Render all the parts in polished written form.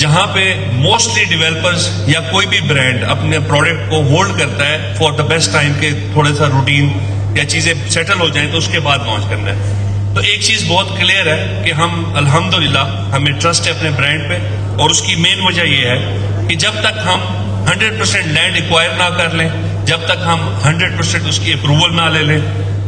جہاں پہ mostly developers یا کوئی بھی برانڈ اپنے پروڈکٹ کو ہولڈ کرتا ہے فار دا بیسٹ ٹائم کہ تھوڑا سا روٹین یا چیزیں سیٹل ہو جائیں تو اس کے بعد لانچ کرنا ہے. تو ایک چیز بہت کلیئر ہے کہ ہم الحمدللہ ہمیں ٹرسٹ ہے اپنے برانڈ پہ, اور اس کی مین وجہ یہ ہے کہ جب تک ہم 100% لینڈ ایکوائر نہ کر لیں, جب تک ہم 100% اس کی اپروول نہ لے لیں,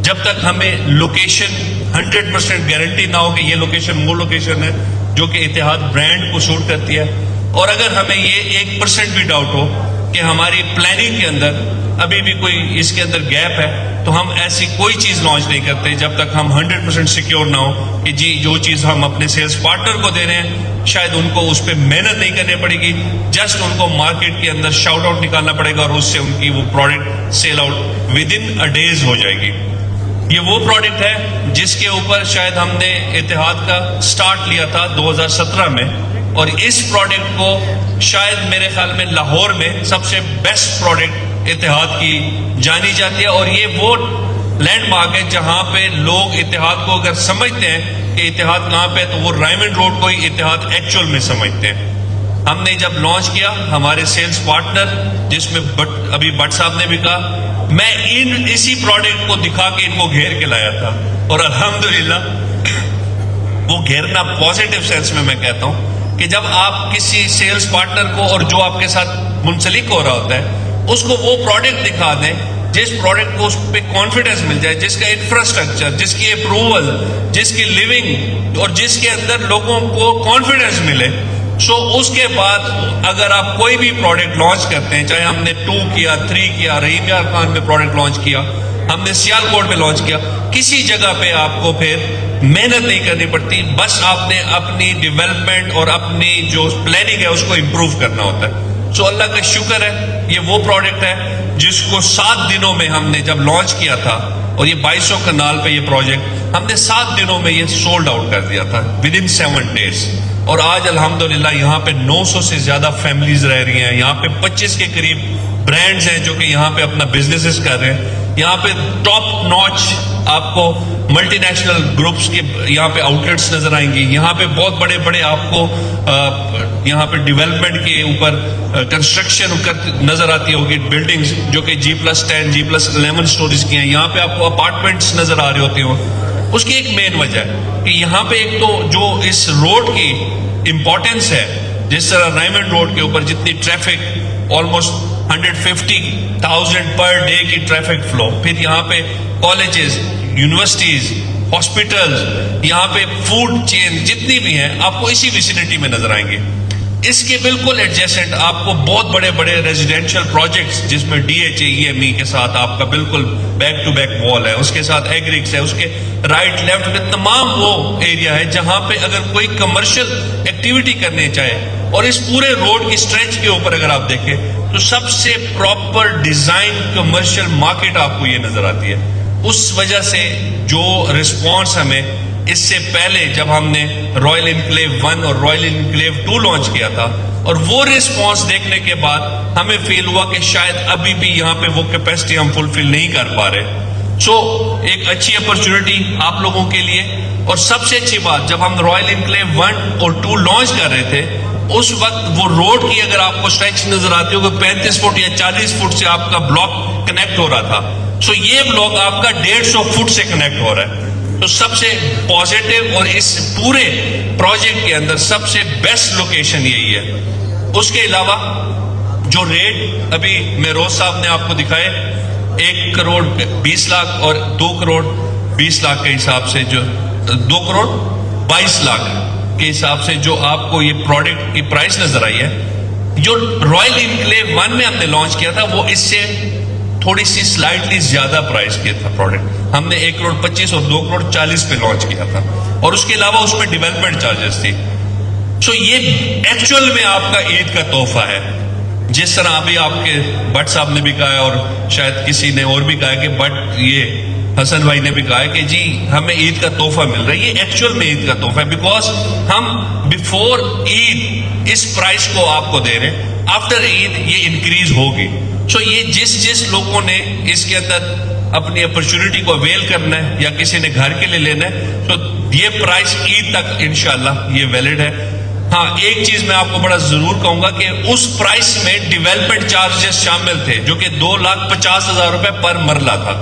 جب تک ہمیں لوکیشن 100% گارنٹی نہ ہو کہ یہ لوکیشن وہ لوکیشن ہے جو کہ اتحاد برانڈ کو سوٹ کرتی ہے, اور اگر ہمیں یہ 1% بھی ڈاؤٹ ہو کہ ہماری پلاننگ کے اندر ابھی بھی کوئی اس کے اندر گیپ ہے, تو ہم ایسی کوئی چیز لانچ نہیں کرتے جب تک ہم 100% سیکیور نہ ہو کہ جی جو چیز ہم اپنے سیلز پارٹنر کو دے رہے ہیں شاید ان کو اس پہ محنت نہیں کرنی پڑے گی, جسٹ ان کو مارکیٹ کے اندر شاؤٹ آؤٹ نکالنا پڑے گا اور اس سے ان کی وہ product sell out within days ہو جائے گی. یہ وہ پروڈکٹ ہے جس کے اوپر شاید ہم نے اتحاد کا سٹارٹ لیا تھا 2017 میں, اور اس پروڈکٹ کو شاید میرے خیال میں لاہور میں سب سے بیسٹ پروڈکٹ اتحاد کی جانی جاتی ہے, اور یہ وہ لینڈ مارک ہے جہاں پہ لوگ اتحاد کو اگر سمجھتے ہیں کہ اتحاد کہاں پہ, تو وہ رائمنڈ روڈ کو ہی اتحاد ایکچوئل میں سمجھتے ہیں. ہم نے جب لانچ کیا ہمارے سیلز پارٹنر جس میں ابھی بٹ صاحب نے بھی کہا, میں اسی پروڈکٹ کو دکھا کے ان کو گھیر کے لایا تھا, اور الحمدللہ وہ گھیرنا پازیٹیو سینس میں کہتا ہوں کہ جب آپ کسی سیلز پارٹنر کو اور جو آپ کے ساتھ منسلک ہو رہا ہوتا ہے اس کو وہ پروڈکٹ دکھا دیں جس پروڈکٹ کو اس پہ کانفیڈنس مل جائے, جس کا انفراسٹرکچر, جس کی اپروول, جس کی لیونگ اور جس کے اندر لوگوں کو کانفیڈنس ملے, سو اس کے بعد اگر آپ کوئی بھی پروڈکٹ لانچ کرتے ہیں, چاہے ہم نے 2 کیا 3 کیا, رحیم یار خان میں پروڈکٹ لانچ کیا, ہم نے سیال کوٹ میں لانچ کیا, کسی جگہ پہ آپ کو پھر محنت نہیں کرنی پڑتی, بس آپ نے اپنی ڈیولپمنٹ اور اپنی جو پلاننگ ہے اس کو امپروو کرنا ہوتا ہے. سو اللہ کا شکر ہے یہ وہ پروڈکٹ ہے جس کو 7 دنوں میں ہم نے جب لانچ کیا تھا, اور یہ 2200 کنال پہ یہ پروجیکٹ ہم نے 7 دنوں میں یہ سولڈ آؤٹ کر دیا تھا ود ان 7 days, اور آج الحمدللہ یہاں پہ 900 سے زیادہ فیملیز رہ رہی ہیں, یہاں پہ 25 کے قریب برانڈز ہیں جو کہ یہاں پہ اپنا بزنسز کر رہے ہیں, یہاں پہ ٹاپ نوچ آپ کو ملٹی نیشنل گروپس کے یہاں پہ آؤٹ لیٹس نظر آئیں گی, یہاں پہ بہت بڑے بڑے آپ کو یہاں پہ ڈیولپمنٹ کے اوپر کنسٹرکشن نظر آتی ہوگی, بلڈنگز جو کہ G+10 G+11 سٹوریز کی ہیں, یہاں پہ آپ کو اپارٹمنٹس نظر آ رہے ہوتے ہوں. اس کی ایک مین وجہ ہے کہ یہاں پہ ایک تو جو اس روڈ کی امپورٹنس ہے, جس طرح رائمنڈ روڈ کے اوپر جتنی ٹریفک آلموسٹ 150,000 پر ڈے کی ٹریفک فلو, پھر یہاں پہ کالجز, یونیورسٹیز, ہاسپٹلز, یہاں پہ فوڈ چین جتنی بھی ہیں آپ کو اسی ویسینٹی میں نظر آئیں گے. اس کے بالکل ایڈجسٹنٹ آپ کو بہت بڑے بڑے ریزیڈینشل پروجیکٹس جس میں DHA کے ساتھ آپ کا بالکل بیک ٹو بیک وال ہے, اس کے ساتھ ایگرکس ہے, اس کے رائٹ لیفٹ میں تمام وہ ایریا ہے جہاں پہ اگر کوئی کمرشل ایکٹیویٹی کرنے چاہے, اور اس پورے روڈ کی اسٹریچ کے اوپر اگر آپ دیکھیں تو سب سے پراپر ڈیزائن کمرشل مارکیٹ آپ کو یہ نظر آتی ہے. اس وجہ سے جو رسپانس ہمیں اس سے پہلے جب ہم نے رائل انکلیو 1 اور رائل انکلیو 2 لانچ کیا تھا, اور وہ رسپانس دیکھنے کے بعد ہمیں فیل ہوا کہ شاید ابھی بھی یہاں پہ وہ کیپیسٹی ہم فلفل نہیں کر پا رہے. سو ایک اچھی اپرچونٹی آپ لوگوں کے لیے, اور سب سے اچھی بات جب ہم رائل انکلیو 1 اور 2 لانچ کر رہے تھے اس وقت وہ روڈ کی اگر آپ کو اسٹریچ نظر آتی ہو کہ 35 فٹ یا 40 فٹ سے آپ کا بلاک کنیکٹ ہو رہا تھا, سو یہ بلاک آپ کا 150 فٹ سے کنیکٹ ہو رہا ہے. تو سب سے پازیٹیو اور اس پورے پروجیکٹ کے اندر سب سے بیسٹ لوکیشن یہی ہے. اس کے علاوہ جو ریٹ ابھی میروز صاحب نے آپ کو دکھائے 1 کروڑ 20 لاکھ اور 2 کروڑ 20 لاکھ کے حساب سے, جو 2 کروڑ 22 لاکھ کے حساب سے جو آپ کو یہ پروڈکٹ کی پرائس نظر آئی ہے, جو رائل انکلیو 1 میں ہم نے لانچ کیا تھا وہ اس سے تھوڑی سی سلائٹلی زیادہ پرائس کیا تھا پروڈکٹ. ہم نے 1 کروڑ 25 اور 2 کروڑ 40 پہ لانچ کیا تھا, اور اس کے علاوہ اس میں ڈیولپمنٹ چارجز تھی. سو یہ ایکچوئل میں آپ کا عید کا تحفہ ہے, جس طرح ابھی آپ کے بٹ صاحب نے بھی کہا ہے اور شاید کسی نے اور بھی کہا ہے کہ بٹ یہ حسن بھائی نے بھی کہا ہے کہ جی ہمیں عید کا تحفہ مل رہا ہے. یہ ایکچوئل میں عید کا تحفہ ہے, بیکاز ہم بیفور عید اس پرائس کو آپ کو دے رہے ہیں, آفٹر عید یہ انکریز ہوگی. سو یہ جس لوگوں نے اس کے اندر اپنی اپرچونٹی کو اویل کرنا ہے یا کسی نے گھر کے لیے لینا ہے, تو یہ پرائس عید تک انشاءاللہ یہ ویلڈ ہے. ہاں ایک چیز میں آپ کو بڑا ضرور کہوں گا کہ اس پرائس میں ڈیولپمنٹ چارجز شامل تھے جو کہ 2,50,000 روپے پر مرلہ تھا.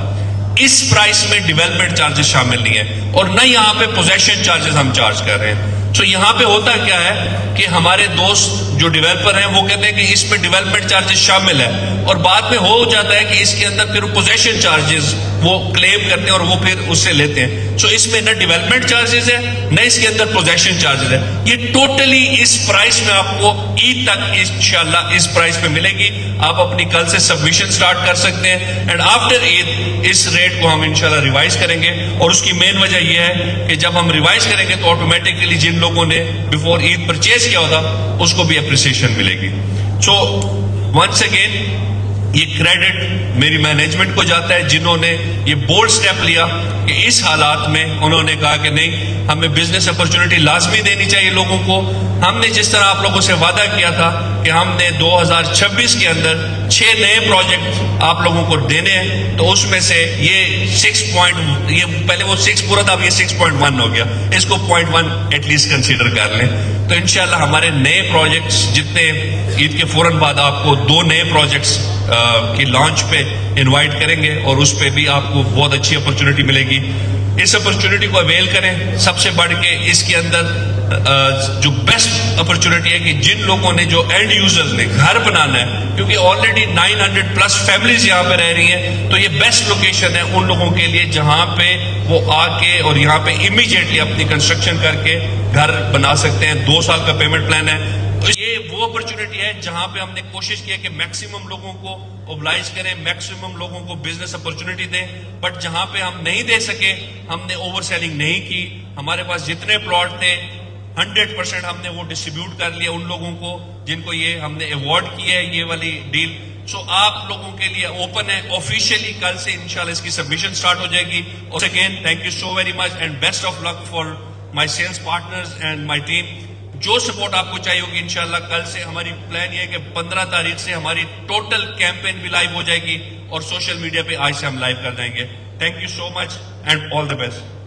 اس پرائس میں ڈیولپمنٹ چارجز شامل نہیں ہے اور نہ یہاں پہ پوزیشن چارجز ہم چارج کر رہے ہیں. سو یہاں پہ ہوتا کیا ہے کہ ہمارے دوست جو ڈیولپر ہیں وہ کہتے ہیں کہ اس میں ڈیولپمنٹ چارجز شامل ہے اور بعد میں ہو جاتا ہے کہ اس کے اندر پھر پوزیشن چارجز وہ کلیم کرتے ہیں اور وہ پھر اس سے لیتے ہیں. سو اس میں نہ ڈیولپمنٹ چارجز ہے نہ اس کے اندر پوزیشن چارجز ہے. یہ ٹوٹلی اس پرائس میں آپ کو عید تک انشاءاللہ اس پرائس پہ ملے گی. آپ اپنی کل سے سبمیشن سٹارٹ کر سکتے ہیں اینڈ آفٹر عید اس ریٹ کو ہم انشاءاللہ ریوائز کریں گے. اور اس کی مین وجہ یہ ہے کہ جب ہم ریوائز کریں گے تو آٹومیٹکلی جن لوگوں نے بیفور عید پرچیز کیا ہوتا اس کو بھی اپریسیشن ملے گی. سو ونس اگین یہ کریڈٹ میری مینجمنٹ کو جاتا ہے جنہوں نے یہ بولڈ سٹیپ لیا کہ اس حالات میں انہوں نے کہا کہ نہیں ہمیں بزنس اپرچونٹی لازمی دینی چاہیے لوگوں کو. ہم نے جس طرح آپ لوگوں سے وعدہ کیا تھا کہ ہم نے 2026 کے اندر 6 نئے پروجیکٹ آپ لوگوں کو دینے ہیں تو اس میں سے یہ 6 یہ پہلے وہ 6 پورا تھا اب یہ 6.1 ہو گیا. اس کو 0.1 ایٹ لیسٹ کنسیڈر کر لیں. تو انشاءاللہ ہمارے نئے پروجیکٹس جتنے عید کے فوراً بعد آپ کو 2 نئے پروجیکٹس کی لانچ پہ انوائٹ کریں گے اور اس پہ بھی آپ کو بہت اچھی اپرچونٹی ملے گی. اس اپرچونٹی کو اویل کریں. سب سے بڑھ کے اس کے اندر جو بیسٹ اپرچونٹی ہے کہ جن لوگوں نے جو اینڈ یوزرز نے گھر بنانا ہے کیونکہ آلریڈی 900+ فیملیز یہاں پہ رہ رہی ہیں تو یہ بیسٹ لوکیشن ہے ان لوگوں کے لیے جہاں پہ وہ آ کے اور یہاں پہ امیجیٹلی اپنی کنسٹرکشن کر کے گھر بنا سکتے ہیں. 2 سال کا پیمنٹ پلان ہے. یہ وہ اپرچونٹی ہے جہاں پہ ہم نے کوشش کی ہے کہ میکسیمم لوگوں کو اوبلائز کریں, میکسیمم لوگوں کو بزنس اپرچونٹی دیں. بٹ جہاں پہ ہم نہیں دے سکے ہم نے اوور سیلنگ نہیں کی. ہمارے پاس جتنے پلاٹ تھے 100% ہم نے وہ ڈسٹریبیوٹ کر لیا ان لوگوں کو جن کو یہ ہم نے ایوارڈ کی ہے یہ والی ڈیل. سو آپ لوگوں کے لیے اوپن ہے. آفیشیلی کل سے انشاءاللہ اس کی سبمیشن سٹارٹ ہو جائے گی. اور again thank you so very much and best of luck for my sales partners and my team. جو سپورٹ آپ کو چاہیے ہوگی انشاءاللہ کل سے ہماری پلان یہ ہے کہ 15 تاریخ سے ہماری ٹوٹل کیمپین بھی لائیو ہو جائے گی اور سوشل میڈیا پہ آج سے ہم لائیو کر دیں گے. Thank you so much and all the best.